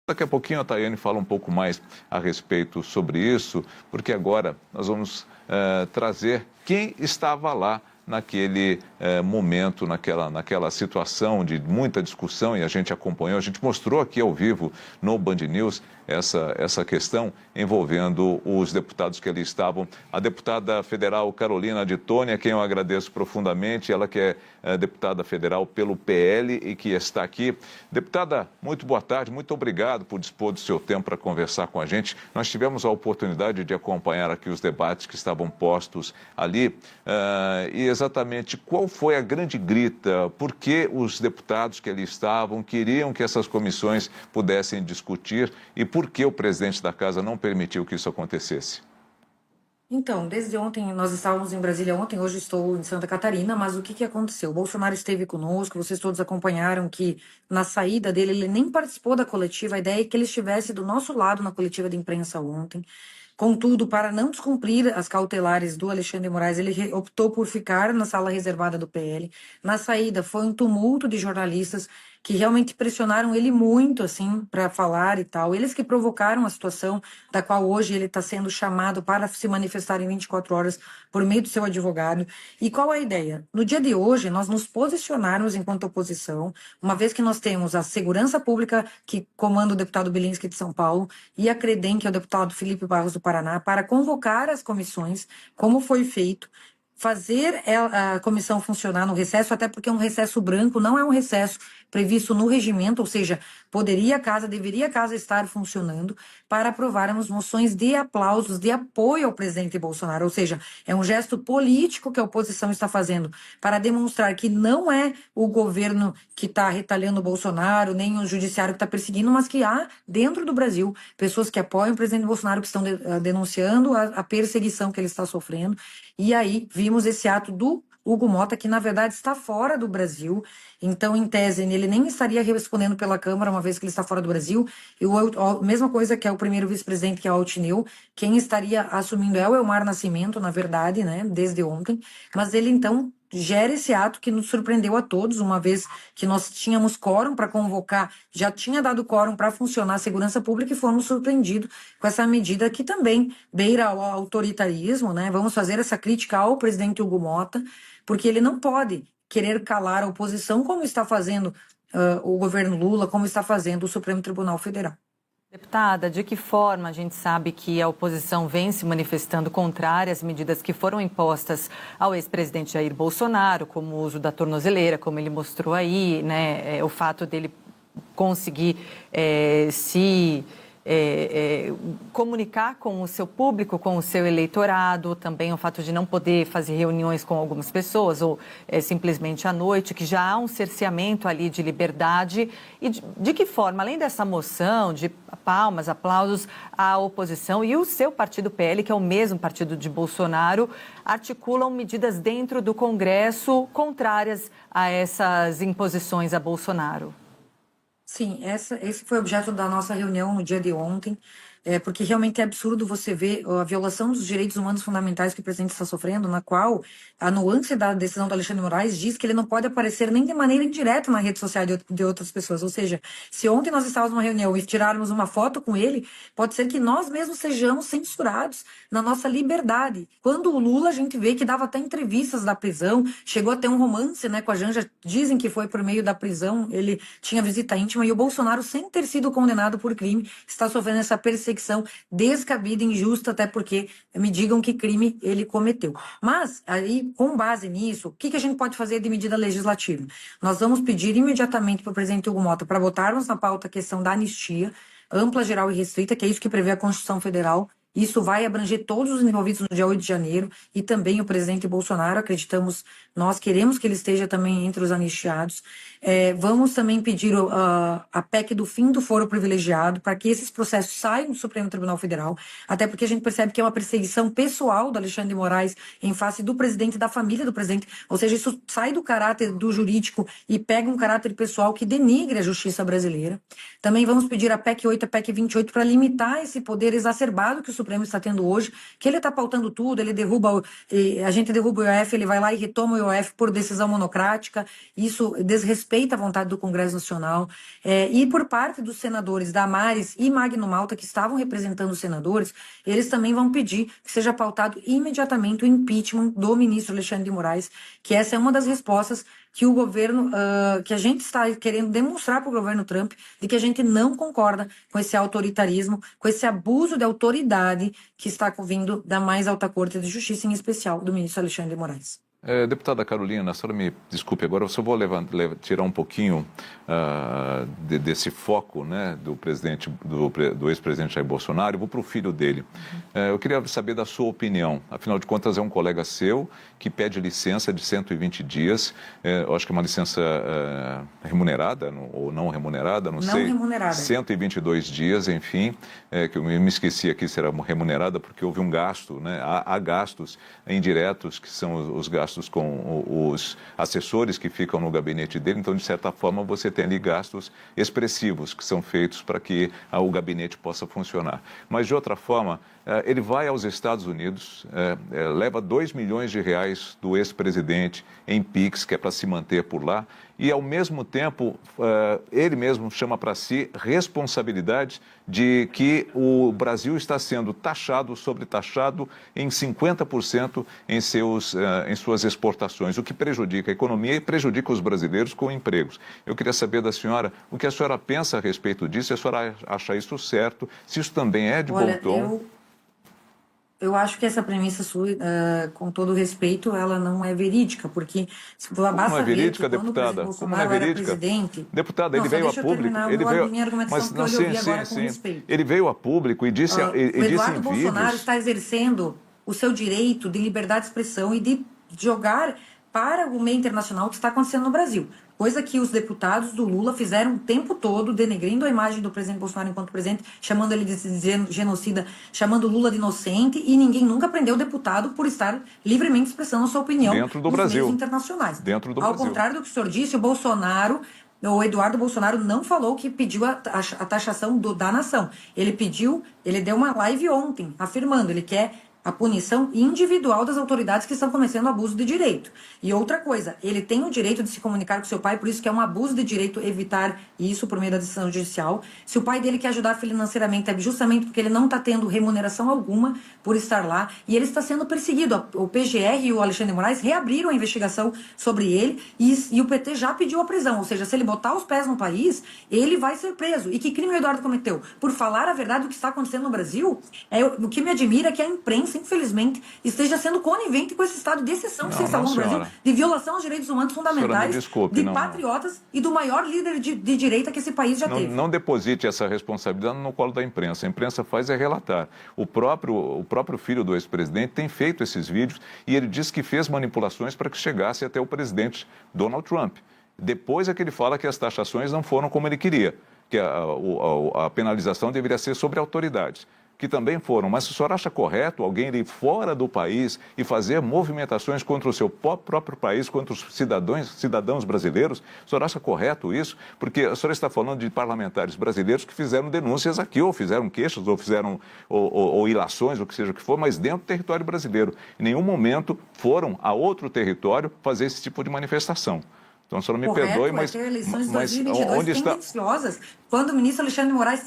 Daqui a pouquinho a Tayane fala um pouco mais a respeito sobre isso, porque agora nós vamos trazer quem estava lá naquele momento, naquela situação de muita discussão, e a gente acompanhou, a gente mostrou aqui ao vivo no Band News essa questão envolvendo os deputados que ali estavam. A deputada federal Carolina de Tônia, a quem eu agradeço profundamente, ela que é deputada federal pelo PL e que está aqui. Deputada, muito boa tarde, muito obrigado por dispor do seu tempo para conversar com a gente. Nós tivemos a oportunidade de acompanhar aqui os debates que estavam postos ali e exatamente qual foi a grande grita, por que os deputados que ali estavam queriam que essas comissões pudessem discutir e por que o presidente da casa não permitiu que isso acontecesse? Então, desde ontem, nós estávamos em Brasília ontem, hoje estou em Santa Catarina, mas o que aconteceu? O Bolsonaro esteve conosco, vocês todos acompanharam que na saída dele, ele nem participou da coletiva, a ideia é que ele estivesse do nosso lado na coletiva de imprensa ontem. Contudo, para não descumprir as cautelares do Alexandre de Moraes, ele optou por ficar na sala reservada do PL. Na saída, foi um tumulto de jornalistas que realmente pressionaram ele muito, assim, para falar e tal. Eles que provocaram a situação da qual hoje ele está sendo chamado para se manifestar em 24 horas por meio do seu advogado. E qual a ideia? No dia de hoje, nós nos posicionarmos enquanto oposição, uma vez que nós temos a segurança pública, que comanda o deputado Bilinski de São Paulo, e a Credem, que é o deputado Felipe Barros do Paraná, para convocar as comissões, como foi feito, fazer a comissão funcionar no recesso, até porque um recesso branco não é um recesso previsto no regimento, ou seja, deveria a casa estar funcionando para aprovarmos moções de aplausos, de apoio ao presidente Bolsonaro, ou seja, é um gesto político que a oposição está fazendo para demonstrar que não é o governo que está retalhando o Bolsonaro, nem o judiciário que está perseguindo, mas que há dentro do Brasil pessoas que apoiam o presidente Bolsonaro, que estão denunciando a perseguição que ele está sofrendo. E aí vimos esse ato do Hugo Mota, que na verdade está fora do Brasil, então em tese ele nem estaria respondendo pela Câmara, uma vez que ele está fora do Brasil, e a mesma coisa que é o primeiro vice-presidente, que é o Altineu, quem estaria assumindo é o Elmar Nascimento, na verdade, né, desde ontem, mas ele então gera esse ato que nos surpreendeu a todos, uma vez que nós tínhamos quórum para convocar, já tinha dado quórum para funcionar a segurança pública e fomos surpreendidos com essa medida que também beira ao autoritarismo, né? Vamos fazer essa crítica ao presidente Hugo Mota, porque ele não pode querer calar a oposição como está fazendo o governo Lula, como está fazendo o Supremo Tribunal Federal. Deputada, de que forma a gente sabe que a oposição vem se manifestando contrária às medidas que foram impostas ao ex-presidente Jair Bolsonaro, como o uso da tornozeleira, como ele mostrou aí, né, o fato dele conseguir comunicar com o seu público, com o seu eleitorado, também o fato de não poder fazer reuniões com algumas pessoas ou simplesmente à noite, que já há um cerceamento ali de liberdade. E de que forma, além dessa moção de palmas, aplausos, a oposição e o seu partido PL, que é o mesmo partido de Bolsonaro, articulam medidas dentro do Congresso contrárias a essas imposições a Bolsonaro? Sim, esse foi o objeto da nossa reunião no dia de ontem, porque realmente é absurdo você ver a violação dos direitos humanos fundamentais que o presidente está sofrendo, na qual a nuance da decisão do Alexandre de Moraes diz que ele não pode aparecer nem de maneira indireta na rede social de outras pessoas. Ou seja, se ontem nós estávamos numa reunião e tirarmos uma foto com ele, pode ser que nós mesmos sejamos censurados na nossa liberdade. Quando o Lula, a gente vê que dava até entrevistas da prisão, chegou a ter um romance, né, com a Janja, dizem que foi por meio da prisão, ele tinha visita íntima, e o Bolsonaro, sem ter sido condenado por crime, está sofrendo essa perseguição descabida, injusta, até porque me digam que crime ele cometeu. Mas, aí, com base nisso, o que a gente pode fazer de medida legislativa? Nós vamos pedir imediatamente para o presidente Hugo Mota para botarmos na pauta a questão da anistia ampla, geral e restrita, que é isso que prevê a Constituição Federal. Isso vai abranger todos os envolvidos no dia 8 de janeiro e também o presidente Bolsonaro, acreditamos, nós queremos que ele esteja também entre os anistiados. Vamos também pedir a PEC do fim do foro privilegiado para que esses processos saiam do Supremo Tribunal Federal, até porque a gente percebe que é uma perseguição pessoal do Alexandre de Moraes em face do presidente e da família do presidente, ou seja, isso sai do caráter do jurídico e pega um caráter pessoal que denigre a justiça brasileira. Também vamos pedir a PEC 8 e a PEC 28 para limitar esse poder exacerbado que o Supremo Supremo está tendo hoje, que ele está pautando tudo, ele derruba, a gente derruba o IOF, ele vai lá e retoma o IOF por decisão monocrática, isso desrespeita a vontade do Congresso Nacional, e por parte dos senadores Damares e Magno Malta, que estavam representando os senadores, eles também vão pedir que seja pautado imediatamente o impeachment do ministro Alexandre de Moraes, que essa é uma das respostas que o governo, que a gente está querendo demonstrar para o governo Trump, de que a gente não concorda com esse autoritarismo, com esse abuso de autoridade que está vindo da mais alta corte de justiça, em especial do ministro Alexandre de Moraes. Deputada Carolina, a senhora me desculpe, agora eu só vou tirar um pouquinho desse foco, né, do ex-presidente Jair Bolsonaro, e vou para o filho dele. Eu queria saber da sua opinião, afinal de contas é um colega seu que pede licença de 120 dias, eu acho que é uma licença remunerada ou não remunerada, não sei. Não remunerada. 122 dias, enfim, que eu me esqueci aqui se era remunerada porque houve um gasto, né, há gastos indiretos que são os gastos com os assessores que ficam no gabinete dele, então, de certa forma, você tem ali gastos expressivos que são feitos para que o gabinete possa funcionar. Mas, de outra forma, ele vai aos Estados Unidos, leva 2 milhões de reais do ex-presidente em PIX, que é para se manter por lá, e, ao mesmo tempo, ele mesmo chama para si responsabilidade de que o Brasil está sendo sobretaxado em 50% em suas exportações, o que prejudica a economia e prejudica os brasileiros com empregos. Eu queria saber da senhora o que a senhora pensa a respeito disso, se a senhora acha isso certo, se isso também é de bom tom. Eu acho que essa premissa sua, com todo respeito, ela não é verídica, porque basta não é verídica, ver que quando deputada? o Bolsonaro era presidente... Deputada, ele veio a público... minha argumentação que eu ouvi agora com respeito. Ele veio a público e disse, o Eduardo Bolsonaro vídeos... está exercendo o seu direito de liberdade de expressão e de jogar para o meio internacional o que está acontecendo no Brasil. Coisa que os deputados do Lula fizeram o tempo todo, denegrindo a imagem do presidente Bolsonaro enquanto presidente, chamando ele de genocida, chamando Lula de inocente, e ninguém nunca prendeu o deputado por estar livremente expressando a sua opinião dentro do nos Brasil. meios internacionais. Dentro do Ao Brasil. contrário do que o senhor disse, o Eduardo Bolsonaro não falou que pediu a taxação da nação. Ele deu uma live ontem, afirmando, ele quer a punição individual das autoridades que estão cometendo abuso de direito. E outra coisa, ele tem o direito de se comunicar com seu pai, por isso que é um abuso de direito evitar isso por meio da decisão judicial. Se o pai dele quer ajudar financeiramente, é justamente porque ele não está tendo remuneração alguma por estar lá, e ele está sendo perseguido. O PGR e o Alexandre de Moraes reabriram a investigação sobre ele, e o PT já pediu a prisão, ou seja, se ele botar os pés no país, ele vai ser preso. E que crime o Eduardo cometeu? Por falar a verdade do que está acontecendo no Brasil, o que me admira é que a imprensa, infelizmente, esteja sendo conivente com esse estado de exceção que se instalou no Brasil, de violação aos direitos humanos fundamentais, patriotas e do maior líder de direita que esse país já teve. Não deposite essa responsabilidade no colo da imprensa. A imprensa faz relatar. O próprio filho do ex-presidente tem feito esses vídeos e ele diz que fez manipulações para que chegasse até o presidente Donald Trump. Depois é que ele fala que as taxações não foram como ele queria, que a penalização deveria ser sobre autoridades, que também foram. Mas o senhor acha correto alguém ir fora do país e fazer movimentações contra o seu próprio país, contra os cidadãos brasileiros? O senhor acha correto isso? Porque a senhora está falando de parlamentares brasileiros que fizeram denúncias aqui, ou fizeram queixas, ou fizeram ou ilações, o que seja o que for, mas dentro do território brasileiro. Em nenhum momento foram a outro território fazer esse tipo de manifestação. Então, a senhora me perdoe, mas eleições de 2022 onde está... tendenciosas, quando o ministro Alexandre de Moraes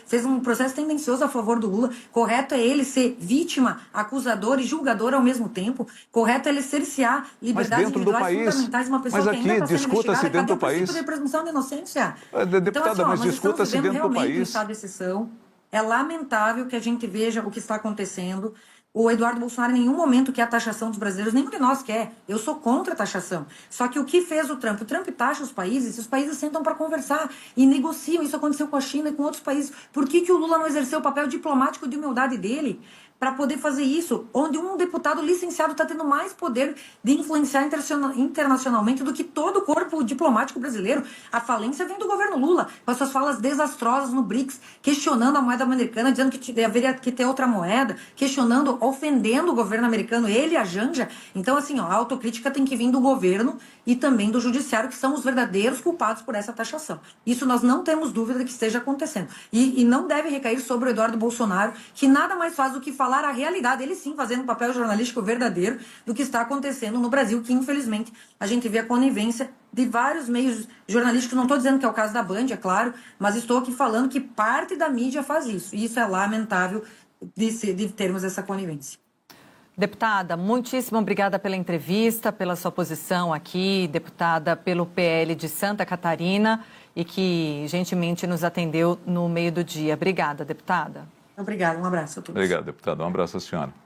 fez um processo tendencioso a favor do Lula, correto é ele ser vítima, acusador e julgador ao mesmo tempo, correto é ele cercear liberdades individuais fundamentais de uma pessoa que ainda está sendo investigada. Cadê o princípio de presunção de inocência? Deputada, mas discuta-se dentro do país. Um estado de exceção. É lamentável que a gente veja o que está acontecendo. O Eduardo Bolsonaro em nenhum momento quer a taxação dos brasileiros, nenhum de nós quer. Eu sou contra a taxação. Só que o que fez o Trump? O Trump taxa os países sentam para conversar e negociam. Isso aconteceu com a China e com outros países. Por que o Lula não exerceu o papel diplomático de humildade dele para poder fazer isso? Onde um deputado licenciado está tendo mais poder de influenciar internacionalmente do que todo o corpo diplomático brasileiro. A falência vem do governo Lula, com as suas falas desastrosas no BRICS, questionando a moeda americana, dizendo que haveria que ter outra moeda, questionando ofendendo o governo americano, ele e a Janja. Então, assim, ó, a autocrítica tem que vir do governo e também do judiciário, que são os verdadeiros culpados por essa taxação. Isso nós não temos dúvida de que esteja acontecendo. E não deve recair sobre o Eduardo Bolsonaro, que nada mais faz do que falar a realidade, ele sim fazendo um papel jornalístico verdadeiro do que está acontecendo no Brasil, que infelizmente a gente vê a conivência de vários meios jornalísticos. Não estou dizendo que é o caso da Band, é claro, mas estou aqui falando que parte da mídia faz isso. E isso é lamentável de termos essa conivência. Deputada, muitíssimo obrigada pela entrevista, pela sua posição aqui, deputada pelo PL de Santa Catarina, e que gentilmente nos atendeu no meio do dia. Obrigada, deputada. Obrigada, um abraço a todos. Obrigado, deputada. Um abraço à senhora.